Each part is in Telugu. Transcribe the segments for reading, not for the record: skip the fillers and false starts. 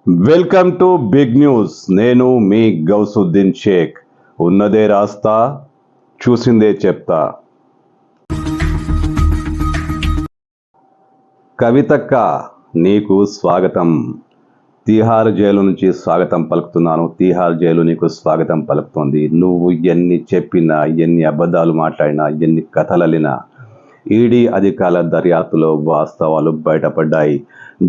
Welcome to big news. నేను మీ గౌసుద్దీన్ షేక్. ఉన్నదే రాస్తా, చూసిందే చెప్తా. కవితక్క, నీకు స్వాగతం. తీహార్ జైలు నుంచి స్వాగతం పలుకుతున్నాను. తీహార్ జైలు నీకు స్వాగతం పలుకుతోంది. నువ్వు ఎన్ని చెప్పినా, ఎన్ని అబద్ధాలు మాట్లాడినా, ఎన్ని కథలలినా ఈడీ అధికారుల దర్యాప్తులో వాస్తవాలు బయటపడ్డాయి.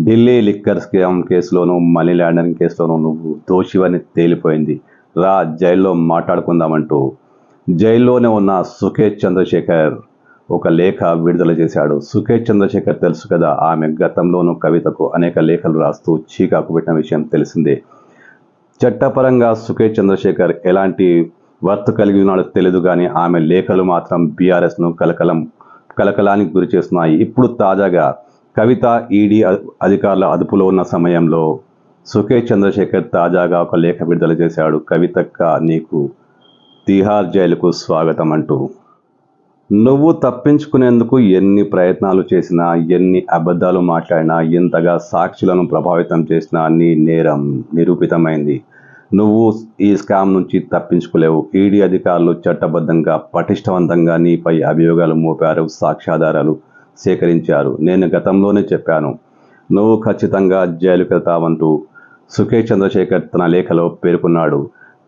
ఢిల్లీ లిక్కర్ స్కామ్ కేసులోనూ, మనీ లాండరింగ్ కేసులోనూ నువ్వు దోషివని తేలిపోయింది. రా, జైల్లో మాట్లాడుకుందామంటూ జైల్లోనే ఉన్న సుఖేష్ చంద్రశేఖర్ ఒక లేఖ విడుదల చేశాడు. సుఖేష్ చంద్రశేఖర్ తెలుసు కదా, ఆమె గతంలోనూ కవితకు అనేక లేఖలు రాస్తూ చీకాకు పెట్టిన విషయం తెలిసిందే. చట్టపరంగా సుఖేష్ చంద్రశేఖర్ ఎలాంటి వర్త్ కలిగి ఉన్నాడో తెలియదు, కానీ ఆమె లేఖలు మాత్రం బీఆర్ఎస్ను కలకలానికి గురి చేస్తున్నాయి. ఇప్పుడు తాజాగా కవిత ఈడీ అధికారుల అదుపులో ఉన్న సమయంలో సుఖేష్ చంద్రశేఖర్ తాజాగా ఒక లేఖ విడుదల చేశాడు. కవితక్క, నీకు తీహార్ జైలుకు స్వాగతం అంటూ. నువ్వు తప్పించుకునేందుకు ఎన్ని ప్రయత్నాలు చేసినా, ఎన్ని అబద్ధాలు మాట్లాడినా, ఎంతగా సాక్షులను ప్రభావితం చేసినా నీ నేరం నిరూపితమైంది. నువ్వు ఈ స్కామ్ నుంచి తప్పించుకోలేవు. ఈడీ అధికారులు చట్టబద్ధంగా, పటిష్టవంతంగా నీపై అభియోగాలు మోపారు, సాక్ష్యాధారాలు సేకరించారు. నేను గతంలోనే చెప్పాను, నువ్వు ఖచ్చితంగా జైలుకు వెళ్తావంటూ సుఖేష్ చంద్రశేఖర్ తన లేఖలో పేర్కొన్నాడు.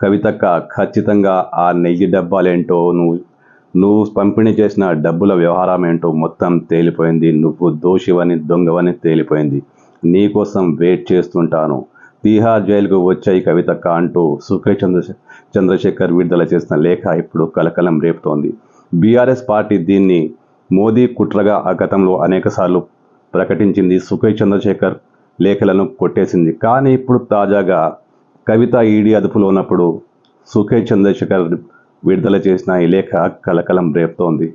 కవితక్క, ఖచ్చితంగా ఆ 1000 డబ్బాలేంటో, నువ్వు పంపిణీ చేసిన డబ్బుల వ్యవహారం ఏంటో మొత్తం తేలిపోయింది. నువ్వు దోషివని, దొంగవని తేలిపోయింది. నీకోసం వెయిట్ చేస్తుంటాను. తీహార్ జైలుకు వచ్చాయి కవితక్క అంటూ సుఖేష్ చంద్రశేఖర్ విడుదల చేసిన లేఖ ఇప్పుడు కలకలం రేపుతోంది. బీఆర్ఎస్ పార్టీ దీన్ని మోదీ కుట్రగా గతంలో అనేకసార్లు ప్రకటించింది. సుఖేష్ చంద్రశేఖర్ లేఖలను కొట్టేసింది. కానీ ఇప్పుడు తాజాగా కవిత ఈడీ అదుపులో ఉన్నప్పుడు సుఖేష్ చంద్రశేఖర్ విడుదల చేసిన ఈ లేఖ కలకలం రేపుతోంది.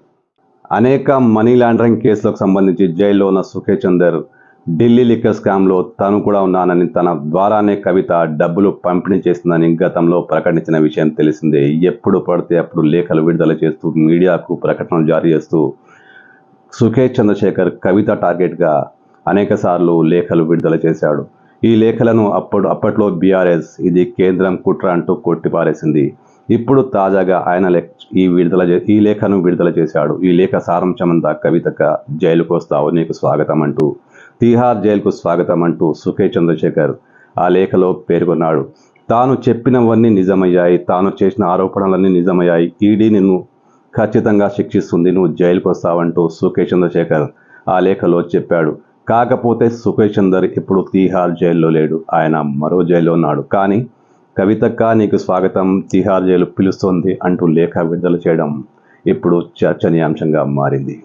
అనేక మనీ లాండరింగ్ కేసులకు సంబంధించి జైల్లో ఉన్న సుఖేష్ చందర్ ఢిల్లీ లిక్కర్ స్కామ్లో తాను కూడా ఉన్నానని, తన ద్వారానే కవిత డబ్బులు పంపిణీ చేస్తుందని గతంలో ప్రకటించిన విషయం తెలిసిందే. ఎప్పుడు పడితే అప్పుడు లేఖలు విడుదల చేస్తూ, మీడియాకు ప్రకటనలు జారీ చేస్తూ సుఖేష్ చంద్రశేఖర్ కవిత టార్గెట్గా అనేకసార్లు లేఖలు విడుదల చేశాడు. ఈ లేఖలను అప్పట్లో బీఆర్ఎస్ ఇది కేంద్రం కుట్ర అంటూ కొట్టిపారేసింది. ఇప్పుడు తాజాగా ఆయన ఈ లేఖను విడుదల చేశాడు. ఈ లేఖ సారాంశమంతా కవితక, జైలుకు వస్తావు, నీకు స్వాగతం అంటూ, తీహార్ జైలుకు స్వాగతం అంటూ సుఖేష్ చంద్రశేఖర్ ఆ లేఖలో పేర్కొన్నాడు. తాను చెప్పినవన్నీ నిజమయ్యాయి, తాను చేసిన ఆరోపణలన్నీ నిజమయ్యాయి, ఈడీ నిన్ను ఖచ్చితంగా శిక్షిస్తుంది, నువ్వు జైలుకు వస్తావంటూ సుఖేష్ చంద్రశేఖర్ ఆ లేఖలో చెప్పాడు. కాకపోతే సుఖేష్ చందర్ ఇప్పుడు తీహార్ జైల్లో లేడు, ఆయన మరో జైల్లో ఉన్నాడు. కానీ కవితక్క, నీకు స్వాగతం, తీహార్ జైలు పిలుస్తోంది అంటూ లేఖ విడుదల చేయడం ఇప్పుడు చర్చనీయాంశంగా మారింది.